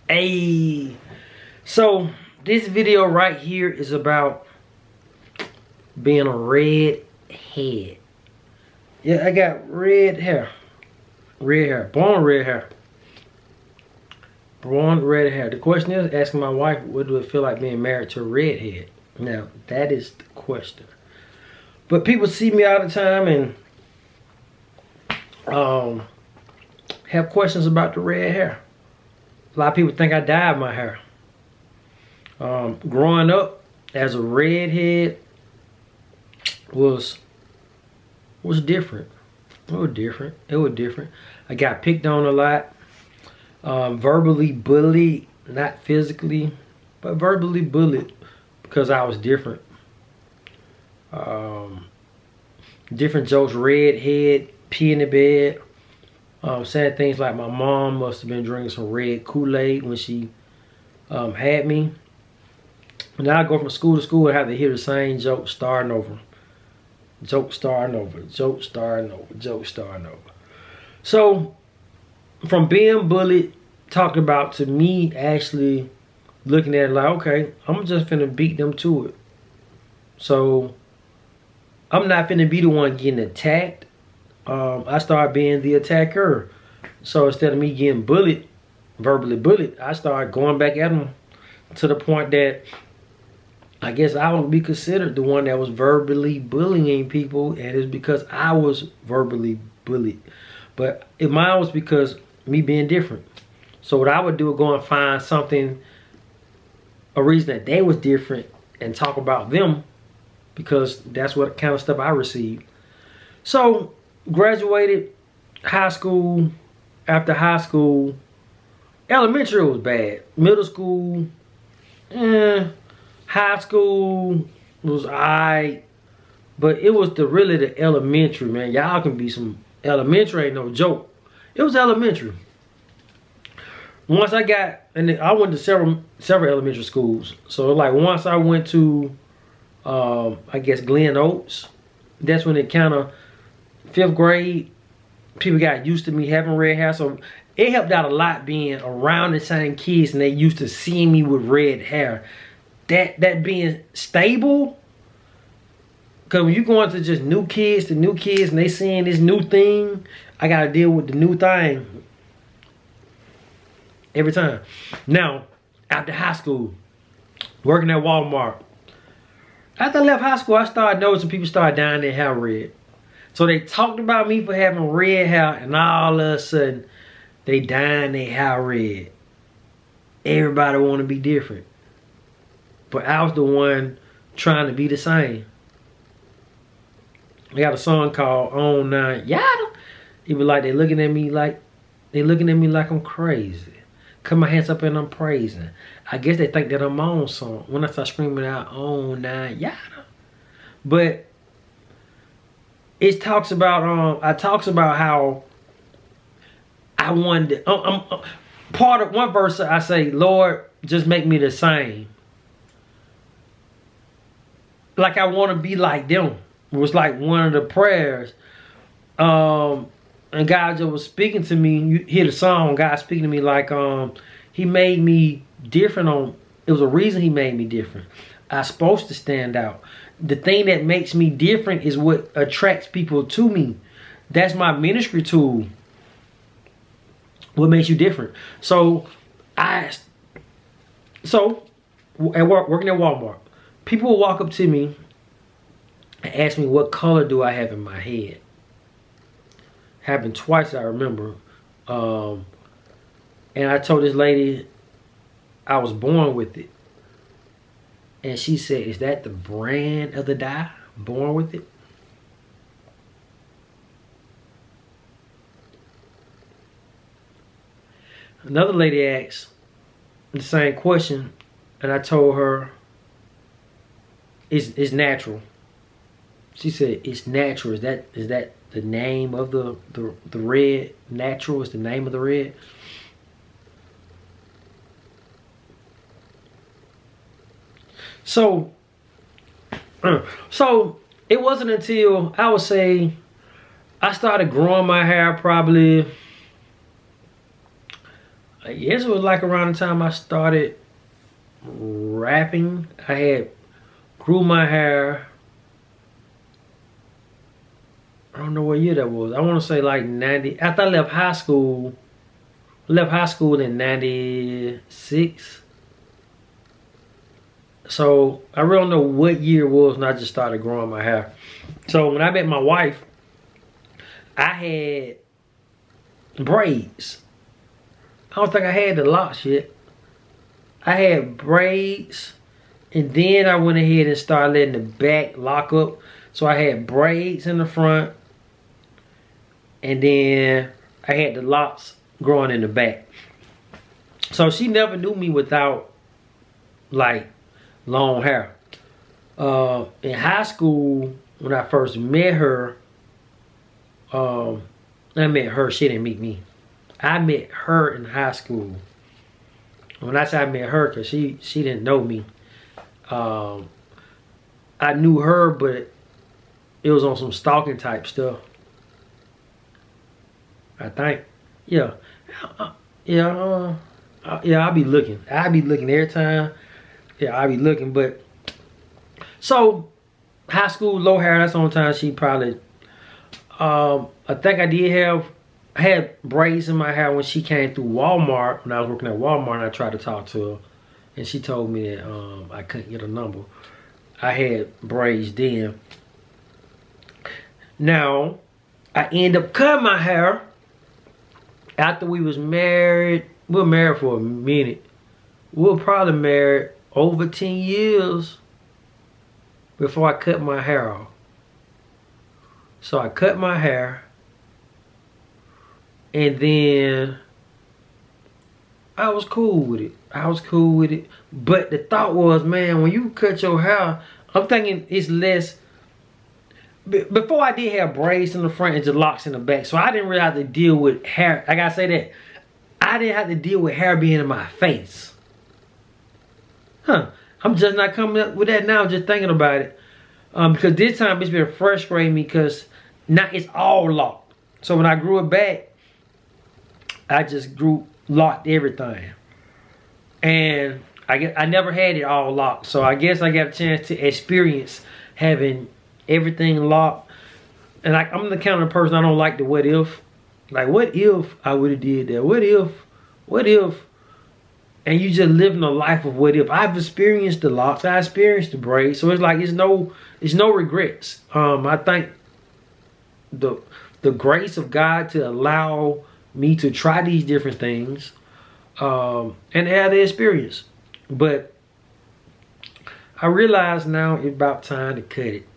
Hey, so this video right here is about being a redhead. Yeah, I got red hair. Red hair. Born red hair. Born red hair. The question is, asking my wife, what do it feel like being married to a redhead? Now, that is the question. But people see me all the time and have questions about the red hair. A lot of people think I dyed my hair. Growing up as a redhead was different. It was different. It was different. I got picked on a lot. Verbally bullied, not physically, but verbally bullied because I was different. Different jokes, redhead, pee in the bed. Saying things like my mom must have been drinking some red Kool-Aid when she had me. And now I go from school to school and have to hear the same joke starting over. Joke starting over, joke starting over, joke starting over. So, from being bullied, talked about, to me actually looking at it like, okay, I'm just finna beat them to it. So, I'm not finna be the one getting attacked. I started being the attacker. So instead of me getting bullied, verbally bullied, I started going back at them to the point that I guess I would be considered the one that was verbally bullying people, and it's because I was verbally bullied. But mine was because me being different. So what I would do is go and find something, a reason that they was different, and talk about them, because that's what kind of stuff I received. So graduated high school. After high school, elementary was bad. Middle school, high school was alright. But it was really the elementary, man. Y'all can be some elementary, ain't no joke. It was elementary. Once I got, and I went to several elementary schools. So like once I went to, I guess Glen Oaks, that's when it kind of, 5th grade, people got used to me having red hair, so it helped out a lot being around the same kids and they used to seeing me with red hair. That being stable, because when you go into just new kids and they seeing this new thing, I gotta deal with the new thing every time. Now, after high school, working at Walmart. After I left high school, I started noticing people started dyeing their hair red. So they talked about me for having red hair, and all of a sudden, they dyeing their hair red. Everybody want to be different. But I was the one trying to be the same. I got a song called On 9 Yada. Even like they looking at me like I'm crazy. Cut my hands up and I'm praising. I guess they think that I'm my own song when I start screaming out On 9 Yada. But it talks about I talks about how I wanted part of one verse I say, Lord, just make me the same. Like I want to be like them. It was like one of the prayers. And God just was speaking to me. You hear the song, God speaking to me like he made me different it was a reason he made me different. I'm supposed to stand out. The thing that makes me different is what attracts people to me. That's my ministry tool. What makes you different? So working at Walmart, people will walk up to me and ask me what color do I have in my head. Happened twice, I remember. And I told this lady I was born with it. And she said, is that the brand of the dye? Born with it? Another lady asked the same question, and I told her it's natural. She said, it's natural. Is that the name of the red? Natural is the name of the red? So it wasn't until I would say I started growing my hair probably I guess it was like around the time I started rapping. I had grew my hair. I don't know what year that was. I want to say like 90. After I left high school. Left high school in 96. So I really don't know what year it was when I just started growing my hair. So when I met my wife, I had braids. I don't think I had the locks yet. I had braids, and then I went ahead and started letting the back lock up. So I had braids in the front, and then I had the locks growing in the back. So she never knew me without like long hair. In high school, when I first met her, I met her, she didn't meet me. I met her in high school. When I say I met her, because she didn't know me. I knew her, but it was on some stalking type stuff. I think. Yeah. Yeah, I'll be looking. I'll be looking every time. Yeah, I'll be looking, but so high school, low hair, that's the only time she probably I think I had braids in my hair when she came through Walmart, when I was working at Walmart, and I tried to talk to her, and she told me that I couldn't get a number. I had braids then. Now, I ended up cutting my hair after we was married. We were married for a minute. We were probably married over 10 years before I cut my hair off. So I cut my hair, and then I was cool with it. I was cool with it. But the thought was, man, when you cut your hair, I'm thinking it's less. Before I did have braids in the front and just locks in the back. So I didn't really have to deal with hair. I gotta say that. I didn't have to deal with hair being in my face. Huh. I'm just not coming up with that now, just thinking about it. Because this time it's been frustrating me because now it's all locked. So when I grew it back, I just locked everything. And I never had it all locked. So I guess I got a chance to experience having everything locked. And I'm the kind of person I don't like the what if. Like, what if I would have did that? What if? And you just living a life of what if. I've experienced the locks. I experienced the braids. So it's like, it's no regrets. I think the grace of God to allow me to try these different things and have the experience. But I realize now it's about time to cut it.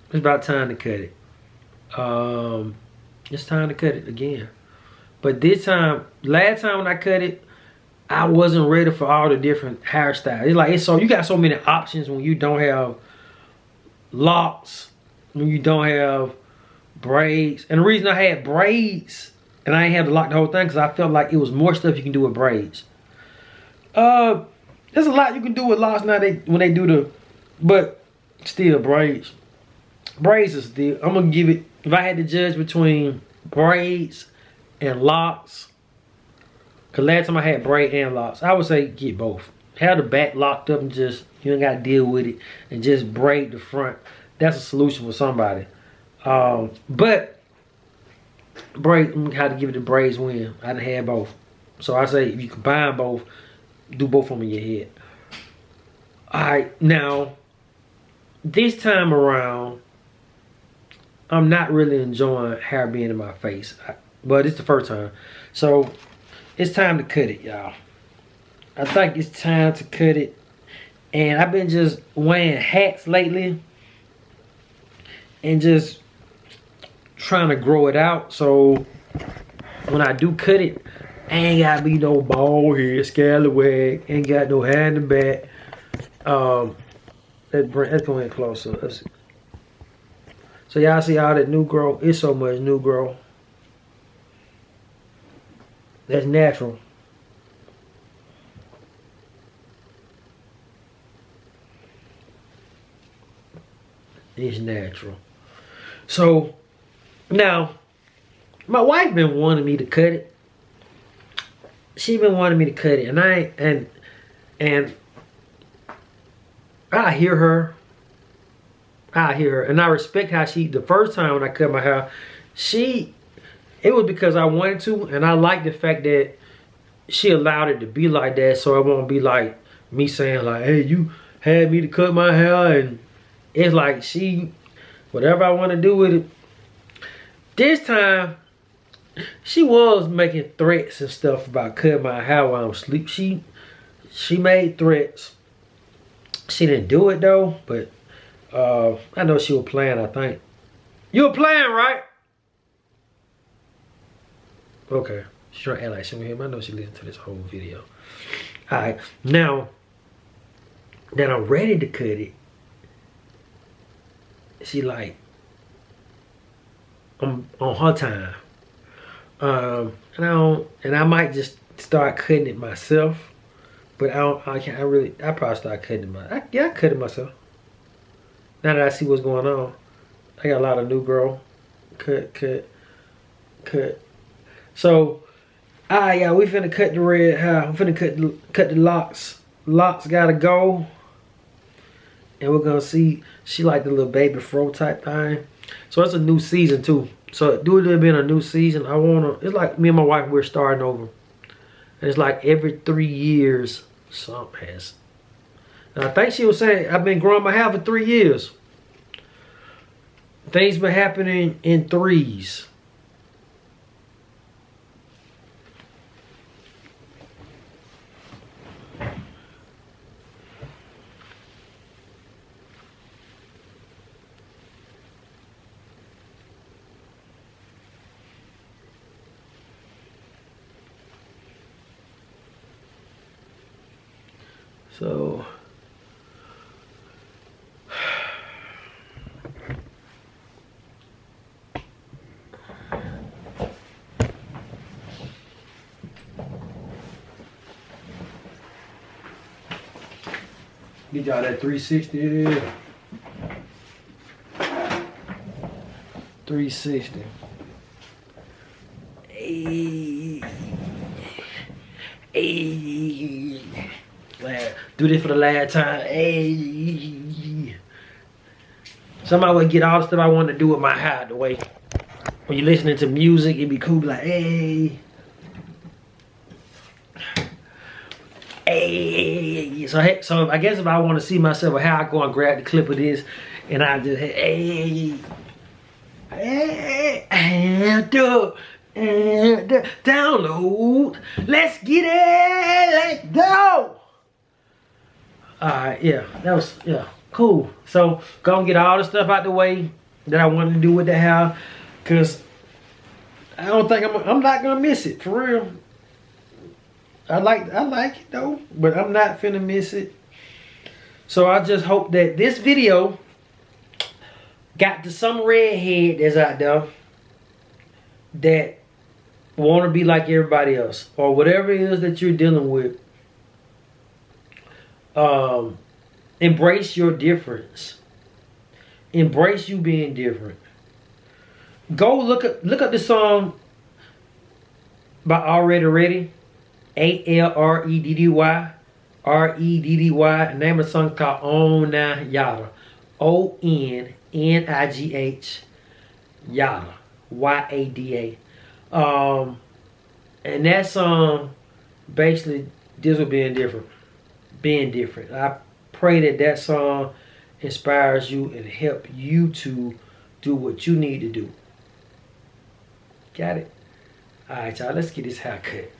It's about time to cut it. It's time to cut it again. But this time, last time when I cut it, I wasn't ready for all the different hairstyles. It's like, you got so many options when you don't have locks, when you don't have braids. And the reason I had braids and I ain't had to lock the whole thing because I felt like it was more stuff you can do with braids. There's a lot you can do with locks now when they do but still braids. Braids is still, I'm gonna give it, if I had to judge between braids and locks, because last time I had braid and locks, I would say get both. Have the back locked up and just, you don't got to deal with it, and just braid the front. That's a solution for somebody. But braid, I'm how to give it the braids win. I done had both. So I say if you combine both, do both of them in your head. Alright, now, this time around, I'm not really enjoying hair being in my face. But it's the first time. So, it's time to cut it, y'all. I think it's time to cut it. And I've been just wearing hats lately. And just trying to grow it out. So, when I do cut it, I ain't gotta be no bald head, scallywag. Ain't got no hair in the back. Let's go in closer. Let's see. So y'all see all that new growth? It's so much new growth. That's natural. It's natural. So now, my wife been wanting me to cut it. she been wanting me to cut it, and I ain't, and I hear her. I hear her, and I respect how she. The first time when I cut my hair, it was because I wanted to, and I like the fact that she allowed it to be like that, so it won't be like me saying like, "Hey, you had me to cut my hair," and it's like whatever I want to do with it. This time, she was making threats and stuff about cutting my hair while I'm asleep. She made threats. She didn't do it though, but I know she was playing. I think you were playing, right? Okay. She's trying to act like she don't hear me. I know she listened to this whole video. Alright, now that I'm ready to cut it, she like, I'm on her time. And I might just start cutting it myself, but I probably start cutting it I cut it myself. Now that I see what's going on, I got a lot of new girl. Cut. So, yeah, we finna cut the red hair. I'm finna cut the locks. Locks gotta go. And we're gonna see, she like the little baby fro type thing. So it's a new season too. So due to it being a new season, it's like me and my wife, we're starting over. And it's like every 3 years, something has. And I think she was saying, I've been growing my hair for 3 years. Things been happening in threes. So get y'all that 360. 360. Hey. Do this for the last time. Hey. Somebody would get all the stuff I want to do with my hair the way. When you're listening to music, it'd be cool, like, hey. Hey. So I guess if I want to see myself or how I go and grab the clip of this and I just, hey. Hey. And download. Let's get it. Let's go. Alright, yeah, that was, cool. So, gonna get all the stuff out the way that I wanted to do with the hair, cause I don't think I'm not gonna miss it, for real. I like it though, but I'm not finna miss it. So I just hope that this video got to some redhead that's out there that wanna be like everybody else, or whatever it is that you're dealing with. Embrace your difference. Embrace you being different. Go look up the song by Already Ready. ALREDDY. REDDY. Name of the song called Onna Yada. ONNIGH Yada. YADA. And that song basically deals with being different. Being different. I pray that song inspires you and help you to do what you need to do. Got it? Alright, y'all, let's get this haircut.